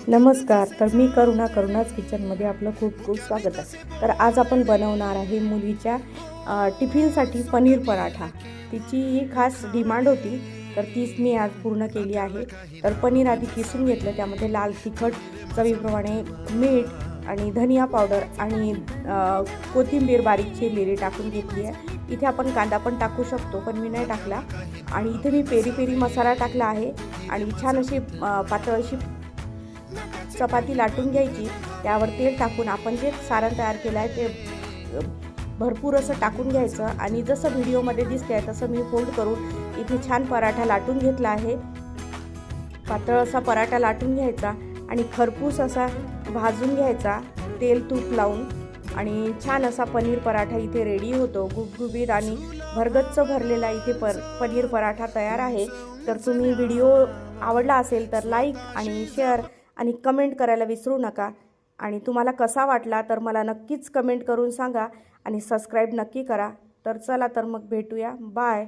नमस्कार. तर मी करुणाच किचनमध्ये आपलं खूप खूप स्वागत आहे. तर आज आपण बनवणार आहे मुलीच्या टिफिनसाठी पनीर पराठा. तिची ही खास डिमांड होती, तर तीच मी आज पूर्ण केली आहे. तर पनीर आधी किसून घेतलं, त्यामध्ये लाल तिखट, चवीप्रमाणे मीठ आणि धनिया पावडर आणि कोथिंबीर बारीक चिरलेली टाकून घेतली आहे. इथे आपण कांदा पण टाकू शकतो, पण मी नाही टाकला. आणि इथे मी पेरी पेरी मसाला टाकला आहे आणि छान अशी पातळ अशी चपाती लाटून घ्यायची. त्यावर तेल टाकून आपण जे सारण तयार केलं आहे ते भरपूर असं टाकून घ्यायचं आणि जसं व्हिडिओमध्ये दिसते आहे तसं मी फोल्ड करून इथे छान पराठा लाटून घेतला आहे. पातळ असा पराठा लाटून घ्यायचा आणि खरपूस असा भाजून घ्यायचा तेल तूप लावून. आणि छान असा पनीर पराठा इथे रेडी होतो. गुबगुबीत आणि भरगच्च भरलेला इथे पनीर पराठा तयार आहे. तर तुम्ही व्हिडिओ आवडला असेल तर लाईक आणि शेअर आणि कमेंट करायला विसरू नका. आणि तुम्हाला कसा वाटला तर मला नक्कीच कमेंट करून सांगा आणि सबस्क्राईब नक्की करा. तर चला तर मग भेटूया. बाय.